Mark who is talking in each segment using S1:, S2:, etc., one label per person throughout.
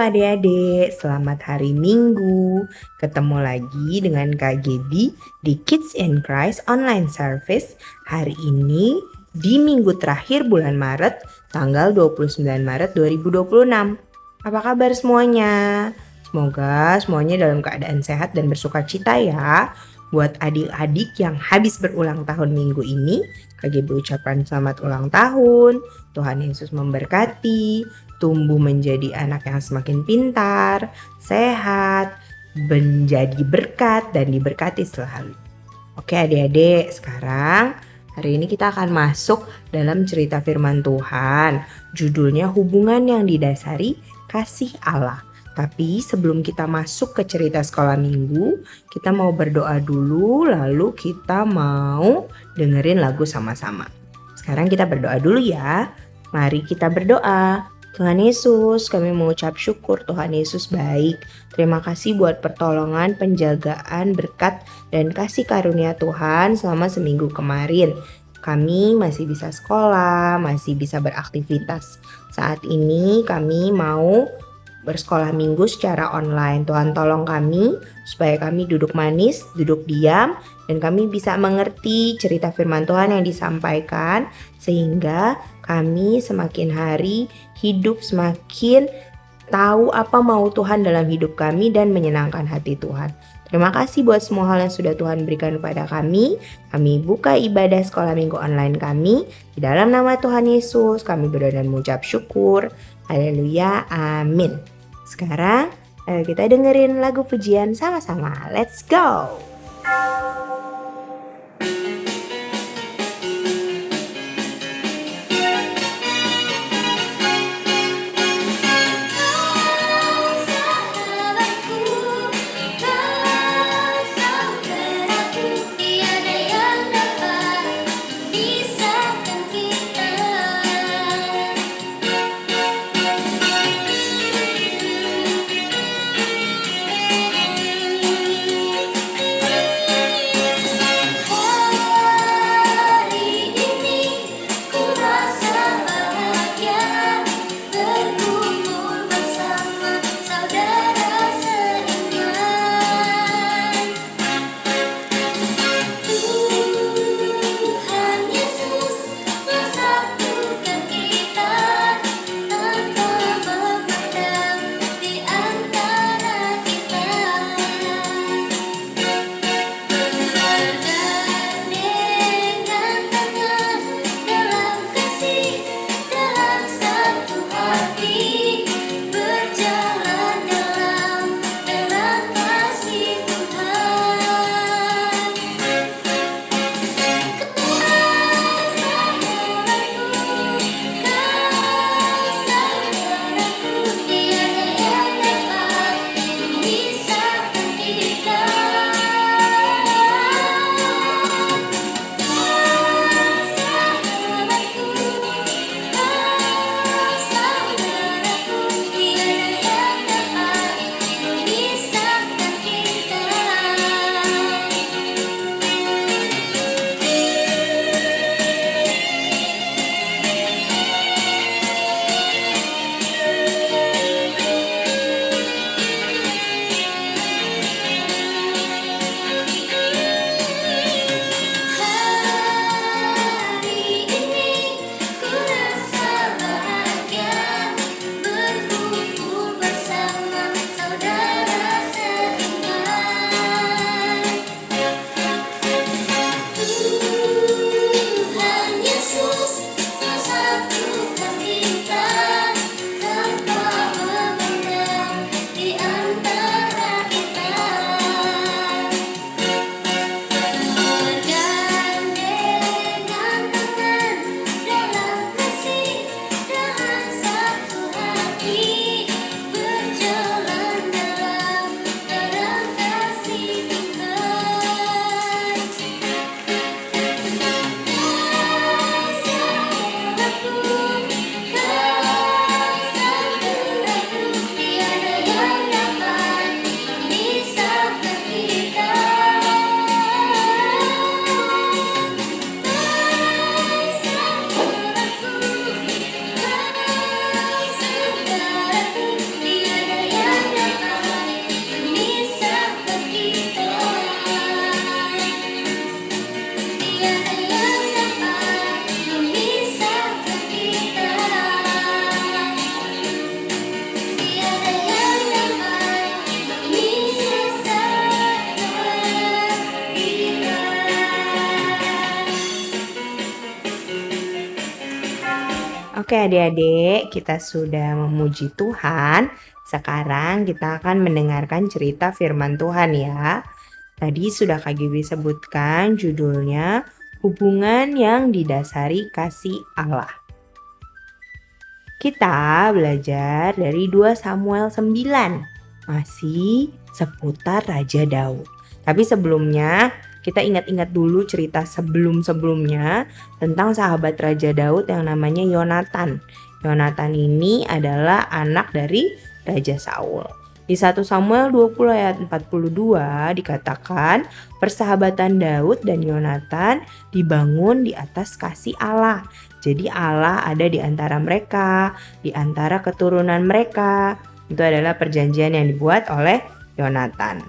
S1: adik-adik, selamat hari Minggu. Ketemu lagi dengan Kak Gedi di Kids in Christ Online Service. Hari ini di minggu terakhir bulan Maret, tanggal 29 Maret 2026. Apa kabar semuanya? Semoga semuanya dalam keadaan sehat dan bersukacita ya. Buat adik-adik yang habis berulang tahun minggu ini, Kak Gedi ucapkan selamat ulang tahun. Tuhan Yesus memberkati, tumbuh menjadi anak yang semakin pintar, sehat, menjadi berkat dan diberkati selalu. Oke adik-adik, sekarang hari ini kita akan masuk dalam cerita firman Tuhan. Judulnya hubungan yang didasari kasih Allah. Tapi sebelum kita masuk ke cerita sekolah minggu, kita mau berdoa dulu, lalu kita mau dengerin lagu sama-sama. Sekarang kita berdoa dulu ya. Mari kita berdoa. Tuhan Yesus, kami mengucap syukur Tuhan Yesus baik. Terima kasih buat pertolongan, penjagaan, berkat, dan kasih karunia Tuhan selama seminggu kemarin. Kami masih bisa sekolah, masih bisa beraktivitas. Saat ini kami mau bersekolah minggu secara online. Tuhan tolong kami supaya kami duduk manis, duduk diam, dan kami bisa mengerti cerita firman Tuhan yang disampaikan sehingga kami semakin hari hidup semakin tahu apa mau Tuhan dalam hidup kami dan menyenangkan hati Tuhan. Terima kasih buat semua hal yang sudah Tuhan berikan kepada kami. Kami buka ibadah sekolah minggu online kami. Di dalam nama Tuhan Yesus kami berdoa dan mengucap syukur. Haleluya, amin. Sekarang kita dengerin lagu pujian sama-sama. Let's go! Oke adik-adik, kita sudah memuji Tuhan. Sekarang kita akan mendengarkan cerita firman Tuhan ya. Tadi sudah Kak Gibi sebutkan judulnya Hubungan yang Didasari Kasih Allah. Kita belajar dari 2 Samuel 9, masih seputar Raja Daud. Tapi sebelumnya kita ingat-ingat dulu cerita sebelum-sebelumnya tentang sahabat Raja Daud yang namanya Yonatan. Yonatan ini adalah anak dari Raja Saul. Di 1 Samuel 20 ayat 42 dikatakan persahabatan Daud dan Yonatan dibangun di atas kasih Allah. Jadi Allah ada di antara mereka, di antara keturunan mereka. Itu adalah perjanjian yang dibuat oleh Yonatan.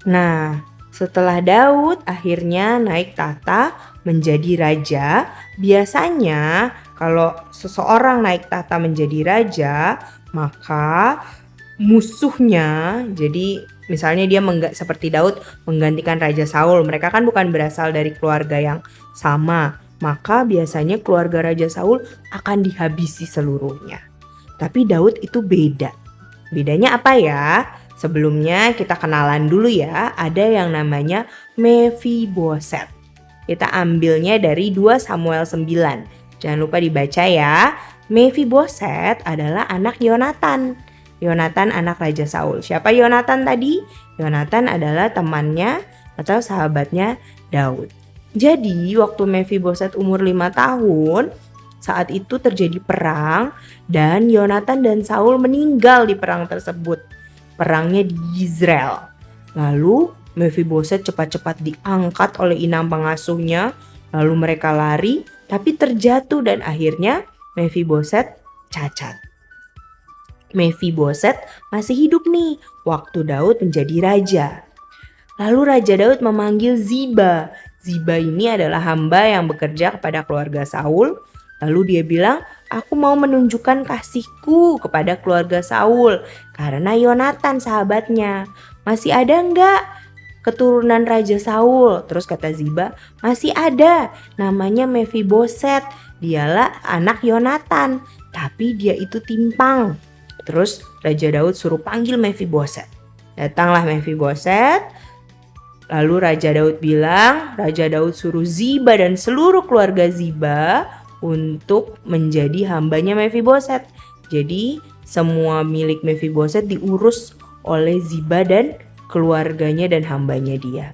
S1: Nah, setelah Daud akhirnya naik tahta menjadi raja, biasanya kalau seseorang naik tahta menjadi raja, maka musuhnya, jadi misalnya dia seperti Daud menggantikan Raja Saul, mereka kan bukan berasal dari keluarga yang sama, maka biasanya keluarga Raja Saul akan dihabisi seluruhnya. Tapi Daud itu beda. Bedanya apa ya? Sebelumnya kita kenalan dulu ya, ada yang namanya Mephiboset. Kita ambilnya dari 2 Samuel 9. Jangan lupa dibaca ya. Mephiboset adalah anak Yonatan. Yonatan anak Raja Saul. Siapa Yonatan tadi? Yonatan adalah temannya atau sahabatnya Daud. Jadi waktu Mephiboset umur 5 tahun, saat itu terjadi perang dan Yonatan dan Saul meninggal di perang tersebut. Perangnya di Israel. Lalu Mephiboset cepat-cepat diangkat oleh inang pengasuhnya. Lalu mereka lari tapi terjatuh dan akhirnya Mephiboset cacat. Mephiboset masih hidup nih waktu Daud menjadi raja. Lalu Raja Daud memanggil Ziba. Ziba ini adalah hamba yang bekerja kepada keluarga Saul. Lalu dia bilang, aku mau menunjukkan kasihku kepada keluarga Saul karena Yonatan sahabatnya. Masih ada enggak keturunan Raja Saul? Terus kata Ziba, masih ada, namanya Mephiboset. Dialah anak Yonatan, tapi dia itu timpang. Terus Raja Daud suruh panggil Mephiboset. Datanglah Mephiboset. Lalu Raja Daud bilang, Raja Daud suruh Ziba dan seluruh keluarga Ziba untuk menjadi hambanya Mephiboset. Jadi semua milik Mephiboset diurus oleh Ziba dan keluarganya dan hambanya dia.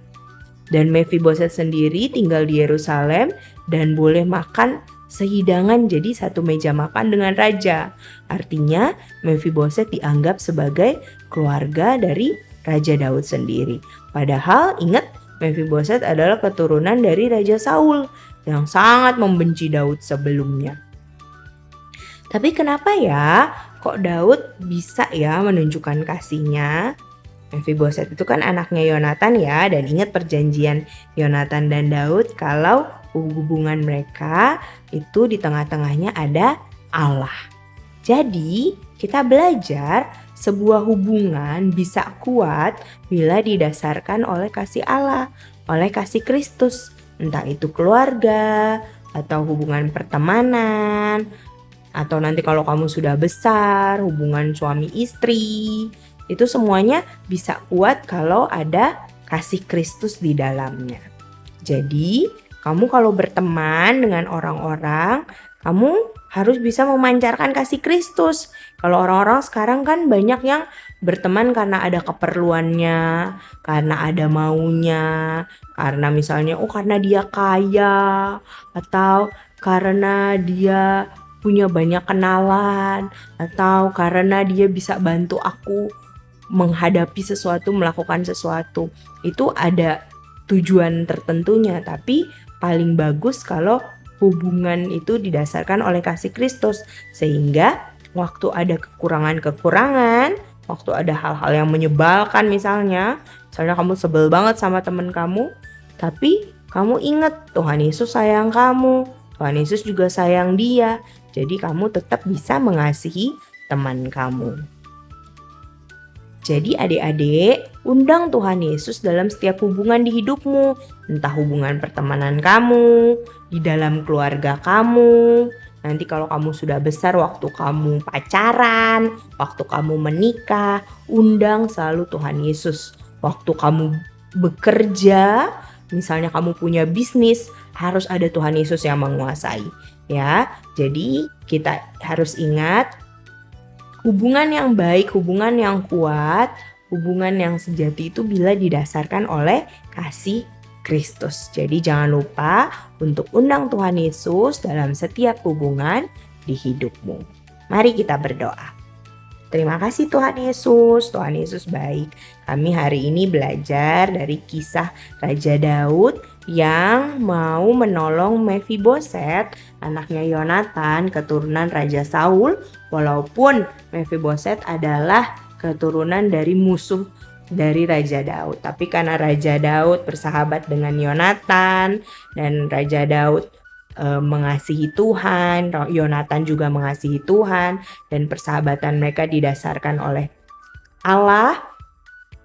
S1: Dan Mephiboset sendiri tinggal di Yerusalem dan boleh makan sehidangan, jadi satu meja makan dengan raja. Artinya Mephiboset dianggap sebagai keluarga dari Raja Daud sendiri. Padahal ingat, Mephiboset adalah keturunan dari Raja Saul yang sangat membenci Daud sebelumnya. Tapi kenapa ya kok Daud bisa ya menunjukkan kasihnya? Mephiboset itu kan anaknya Yonatan ya, dan ingat perjanjian Yonatan dan Daud kalau hubungan mereka itu di tengah-tengahnya ada Allah. Jadi kita belajar sebuah hubungan bisa kuat bila didasarkan oleh kasih Allah, oleh kasih Kristus. Entah itu keluarga, atau hubungan pertemanan, atau nanti kalau kamu sudah besar, hubungan suami istri. Itu semuanya bisa kuat kalau ada kasih Kristus di dalamnya. Jadi kamu kalau berteman dengan orang-orang, kamu harus bisa memancarkan kasih Kristus. Kalau orang-orang sekarang kan banyak yang berteman karena ada keperluannya, karena ada maunya, karena misalnya karena dia kaya, atau karena dia punya banyak kenalan, atau karena dia bisa bantu aku menghadapi sesuatu, melakukan sesuatu. Itu ada tujuan tertentunya, tapi paling bagus kalau hubungan itu didasarkan oleh kasih Kristus, sehingga waktu ada kekurangan-kekurangan, waktu ada hal-hal yang menyebalkan misalnya kamu sebel banget sama teman kamu, tapi kamu ingat Tuhan Yesus sayang kamu, Tuhan Yesus juga sayang dia, jadi kamu tetap bisa mengasihi teman kamu. Jadi adik-adik, undang Tuhan Yesus dalam setiap hubungan di hidupmu. Entah hubungan pertemanan kamu, di dalam keluarga kamu, Nanti kalau kamu sudah besar, waktu kamu pacaran, waktu kamu menikah, undang selalu Tuhan Yesus. Waktu kamu bekerja, misalnya kamu punya bisnis, harus ada Tuhan Yesus yang menguasai, ya. Jadi kita harus ingat, hubungan yang baik, hubungan yang kuat, hubungan yang sejati itu bila didasarkan oleh kasih Kristus. Jadi jangan lupa untuk undang Tuhan Yesus dalam setiap hubungan di hidupmu. Mari kita berdoa. Terima kasih Tuhan Yesus baik. Kami hari ini belajar dari kisah Raja Daud yang mau menolong Mephiboset, anaknya Yonatan, keturunan Raja Saul, walaupun Mephiboset adalah keturunan dari musuh dari Raja Daud. Tapi karena Raja Daud bersahabat dengan Yonatan dan Raja Daud mengasihi Tuhan, Yonatan juga mengasihi Tuhan, dan persahabatan mereka didasarkan oleh Allah,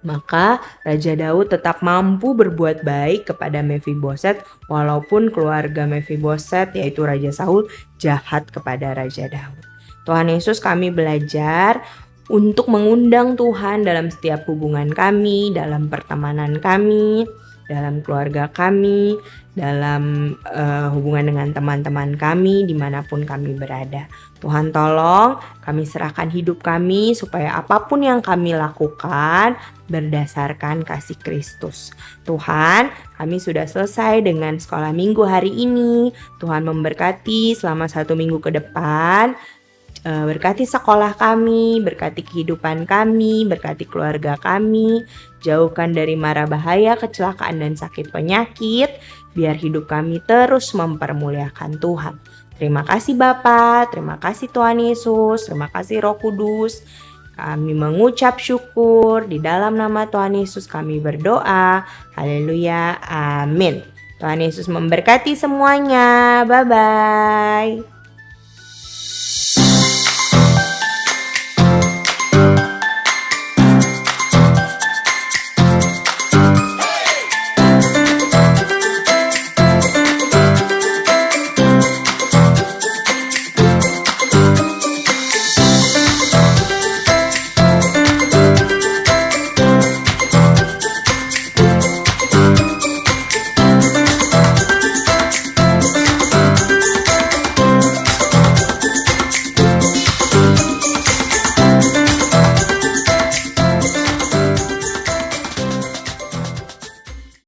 S1: maka Raja Daud tetap mampu berbuat baik kepada Mephiboset walaupun keluarga Mephiboset yaitu Raja Saul jahat kepada Raja Daud. Tuhan Yesus, kami belajar untuk mengundang Tuhan dalam setiap hubungan kami, dalam pertemanan kami, dalam keluarga kami, dalam hubungan dengan teman-teman kami dimanapun kami berada. Tuhan tolong kami serahkan hidup kami supaya apapun yang kami lakukan berdasarkan kasih Kristus. Tuhan, kami sudah selesai dengan sekolah minggu hari ini. Tuhan memberkati selama 1 minggu ke depan. Berkati sekolah kami, berkati kehidupan kami, berkati keluarga kami, jauhkan dari mara bahaya, kecelakaan dan sakit penyakit, biar hidup kami terus mempermuliakan Tuhan. Terima kasih Bapa, terima kasih Tuhan Yesus, terima kasih Roh Kudus. Kami mengucap syukur, di dalam nama Tuhan Yesus kami berdoa. Haleluya, amin. Tuhan Yesus memberkati semuanya, bye-bye.